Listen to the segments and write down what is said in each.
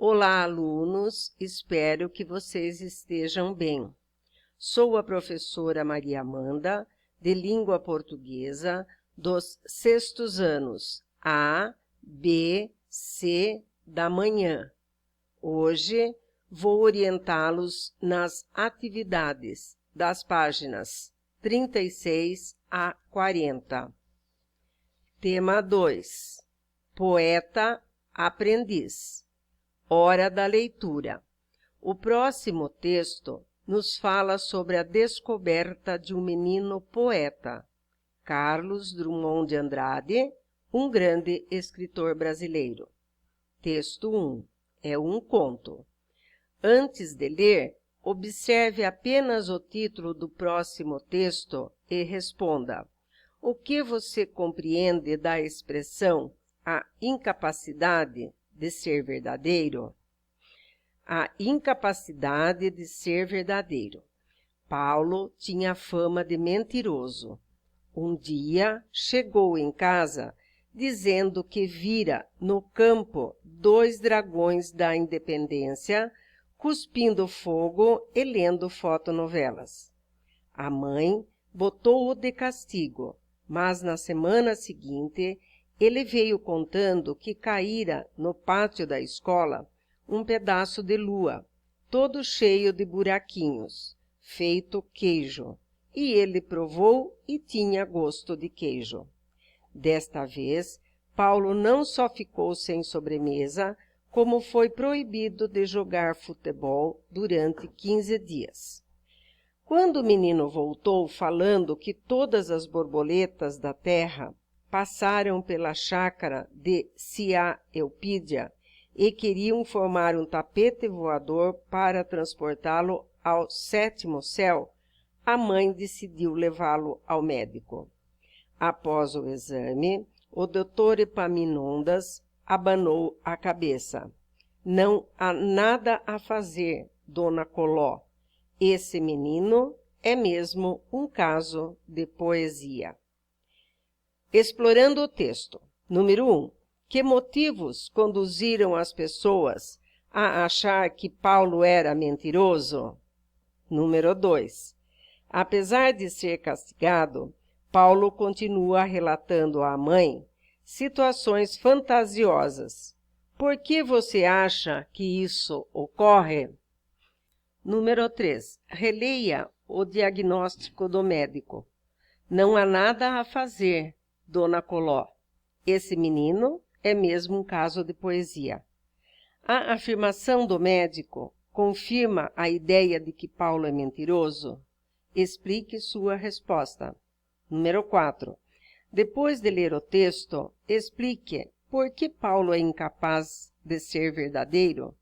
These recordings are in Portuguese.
Olá, alunos! Espero que vocês estejam bem. Sou a professora Maria Amanda, de Língua Portuguesa, dos 6º anos A, B, C da manhã. Hoje vou orientá-los nas atividades das páginas 36 a 40. Tema 2. Poeta aprendiz. Hora da leitura. O próximo texto nos fala sobre a descoberta de um menino poeta, Carlos Drummond de Andrade, um grande escritor brasileiro. Texto 1. É um conto. Antes de ler, observe apenas o título do próximo texto e responda: o que você compreende da expressão a incapacidade de ser verdadeiro? A incapacidade de ser verdadeiro. Paulo tinha fama de mentiroso. Um dia chegou em casa dizendo que vira no campo 2 dragões da independência, cuspindo fogo e lendo fotonovelas. A mãe botou-o de castigo, mas na semana seguinte ele veio contando que caíra no pátio da escola um pedaço de lua, todo cheio de buraquinhos, feito queijo, e ele provou e tinha gosto de queijo. Desta vez, Paulo não só ficou sem sobremesa, como foi proibido de jogar futebol durante 15 dias. Quando o menino voltou falando que todas as borboletas da terra passaram pela chácara de Cia Eupídia e queriam formar um tapete voador para transportá-lo ao 7º céu, a mãe decidiu levá-lo ao médico. Após o exame, o Dr. Epaminondas abanou a cabeça. Não há nada a fazer, Dona Coló. Esse menino é mesmo um caso de poesia. Explorando o texto. Número 1. Que motivos conduziram as pessoas a achar que Paulo era mentiroso? Número 2. Apesar de ser castigado, Paulo continua relatando à mãe situações fantasiosas. Por que você acha que isso ocorre? Número 3. Releia o diagnóstico do médico. Não há nada a fazer, Dona Coló. Esse menino é mesmo um caso de poesia. A afirmação do médico confirma a ideia de que Paulo é mentiroso? Explique sua resposta. Número 4. Depois de ler o texto, explique por que Paulo é incapaz de ser verdadeiro.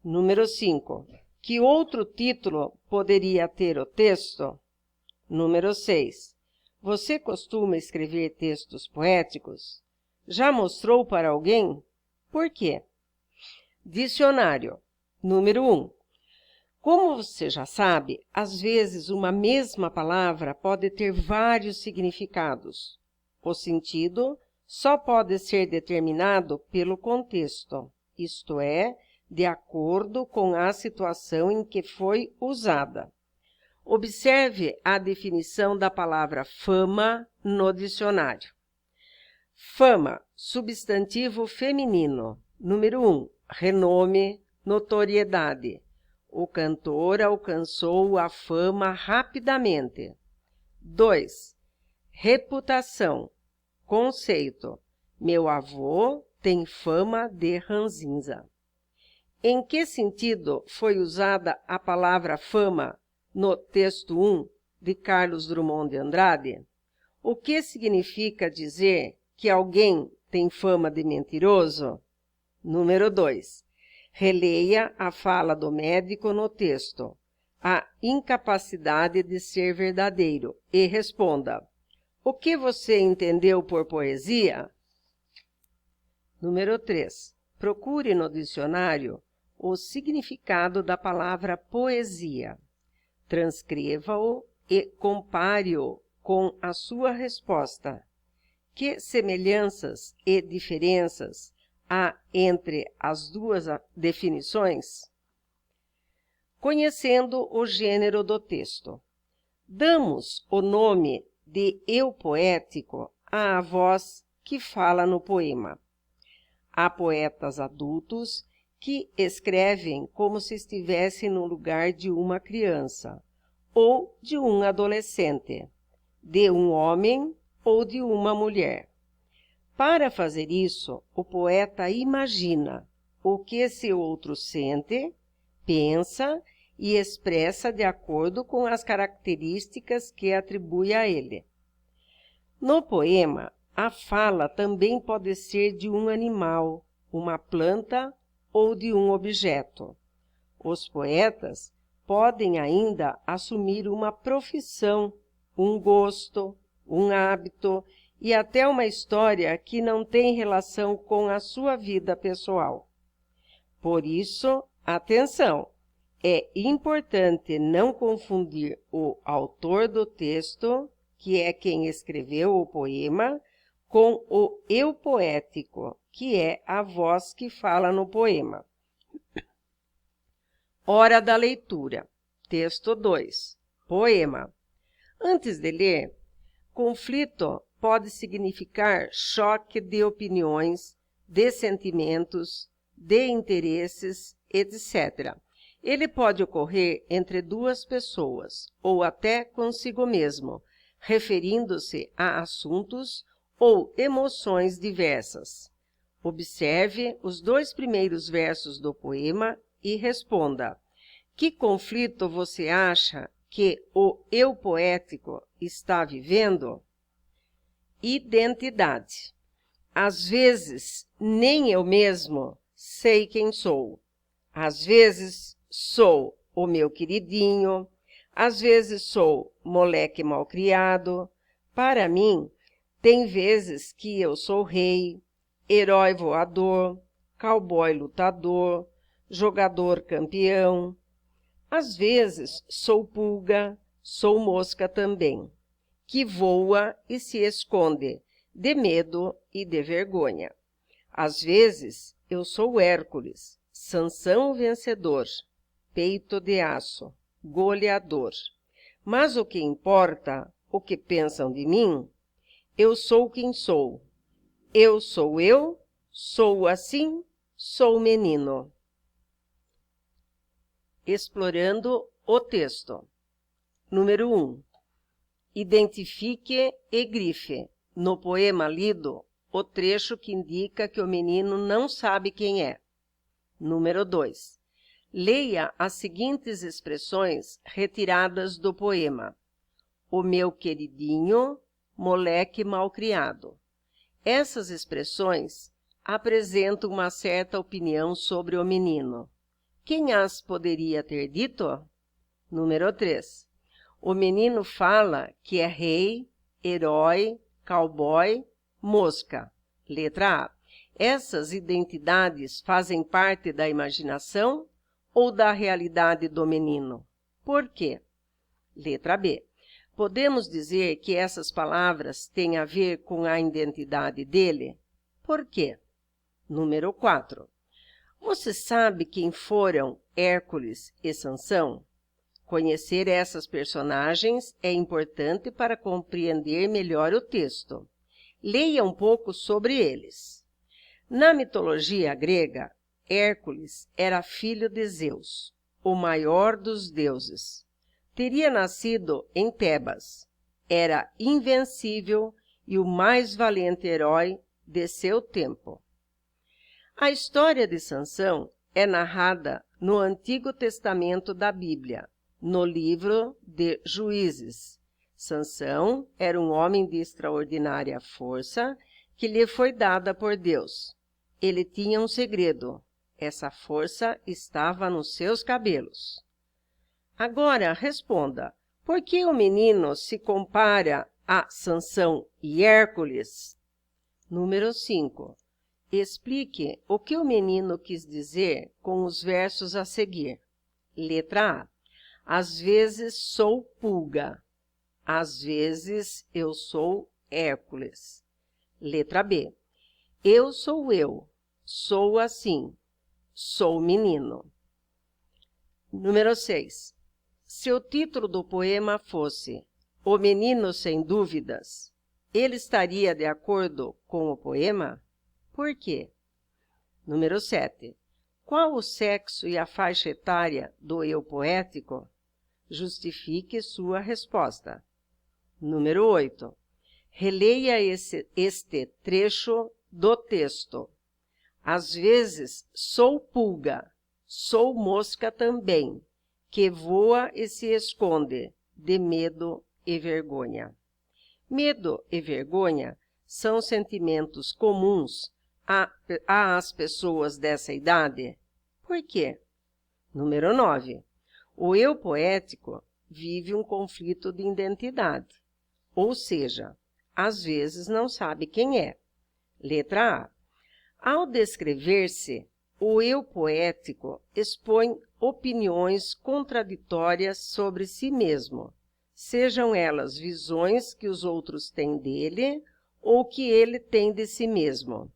Número 5. Que outro título poderia ter o texto? Número 6. Você costuma escrever textos poéticos? Já mostrou para alguém? Por quê? Dicionário. Número 1. Como você já sabe, às vezes uma mesma palavra pode ter vários significados. O sentido só pode ser determinado pelo contexto, isto é, de acordo com a situação em que foi usada. Observe a definição da palavra fama no dicionário. Fama, substantivo feminino. Número 1. Renome, notoriedade. O cantor alcançou a fama rapidamente. 2. Reputação. Conceito. Meu avô tem fama de ranzinza. Em que sentido foi usada a palavra fama no texto 1 de Carlos Drummond de Andrade? O que significa dizer que alguém tem fama de mentiroso? Número 2. Releia a fala do médico no texto, a incapacidade de ser verdadeiro, e responda: o que você entendeu por poesia? Número 3. Procure no dicionário o significado da palavra poesia. Transcreva-o e compare-o com a sua resposta. Que semelhanças e diferenças há entre as duas definições? Conhecendo o gênero do texto, damos o nome de eu poético à voz que fala no poema. Há poetas adultos que escrevem como se estivessem no lugar de uma criança ou de um adolescente, de um homem ou de uma mulher. Para fazer isso, o poeta imagina o que esse outro sente, pensa e expressa de acordo com as características que atribui a ele. No poema, a fala também pode ser de um animal, uma planta ou de um objeto. Os poetas podem ainda assumir uma profissão, um gosto, um hábito e até uma história que não tem relação com a sua vida pessoal. Por isso, atenção! É importante não confundir o autor do texto, que é quem escreveu o poema, com o eu poético, que é a voz que fala no poema. Hora da leitura. Texto 2. Poema. Antes de ler, conflito pode significar choque de opiniões, de sentimentos, de interesses, etc. Ele pode ocorrer entre duas pessoas, ou até consigo mesmo, referindo-se a assuntos ou emoções diversas. Observe os 2 primeiros versos do poema e responda: que conflito você acha que o eu poético está vivendo? Identidade. Às vezes, nem eu mesmo sei quem sou. Às vezes, sou o meu queridinho. Às vezes, sou moleque malcriado. Para mim, tem vezes que eu sou rei, herói voador, cowboy lutador, jogador campeão. Às vezes, sou pulga, sou mosca também, que voa e se esconde, de medo e de vergonha. Às vezes, eu sou Hércules, Sansão vencedor, peito de aço, goleador. Mas o que importa, o que pensam de mim? Eu sou quem sou. Eu, sou assim, sou menino. Explorando o texto. Número 1. Identifique e grife, no poema lido, o trecho que indica que o menino não sabe quem é. Número 2. Leia as seguintes expressões retiradas do poema. O meu queridinho, moleque malcriado. Essas expressões apresentam uma certa opinião sobre o menino. Quem as poderia ter dito? Número 3. O menino fala que é rei, herói, cowboy, mosca. Letra A. Essas identidades fazem parte da imaginação ou da realidade do menino? Por quê? Letra B. Podemos dizer que essas palavras têm a ver com a identidade dele? Por quê? Número 4. Você sabe quem foram Hércules e Sansão? Conhecer essas personagens é importante para compreender melhor o texto. Leia um pouco sobre eles. Na mitologia grega, Hércules era filho de Zeus, o maior dos deuses. Teria nascido em Tebas. Era invencível e o mais valente herói de seu tempo. A história de Sansão é narrada no Antigo Testamento da Bíblia, no livro de Juízes. Sansão era um homem de extraordinária força que lhe foi dada por Deus. Ele tinha um segredo. Essa força estava nos seus cabelos. Agora, responda, por que o menino se compara a Sansão e Hércules? Número 5. Explique o que o menino quis dizer com os versos a seguir. Letra A. Às vezes sou pulga. Às vezes eu sou Hércules. Letra B. Eu, Sou assim. Sou menino. Número 6. Se o título do poema fosse O Menino Sem Dúvidas, ele estaria de acordo com o poema? Por quê? Número 7. Qual o sexo e a faixa etária do eu poético? Justifique sua resposta. Número 8. Releia este trecho do texto. Às vezes sou pulga, sou mosca também, que voa e se esconde, de medo e vergonha. Medo e vergonha são sentimentos comuns às pessoas dessa idade. Por quê? Número 9. O eu poético vive um conflito de identidade, ou seja, às vezes não sabe quem é. Letra A. Ao descrever-se, o eu poético expõe opiniões contraditórias sobre si mesmo, sejam elas visões que os outros têm dele ou que ele tem de si mesmo.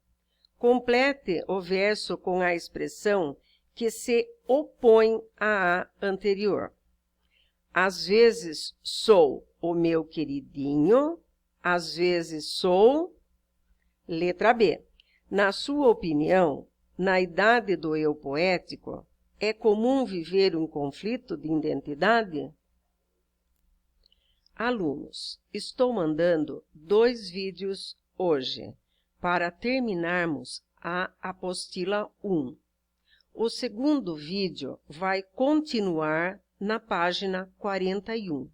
Complete o verso com a expressão que se opõe à anterior. Às vezes sou o meu queridinho, às vezes sou... Letra B. Na sua opinião, na idade do eu poético, é comum viver um conflito de identidade? Alunos, estou mandando 2 vídeos hoje para terminarmos a apostila 1. O segundo vídeo vai continuar na página 41.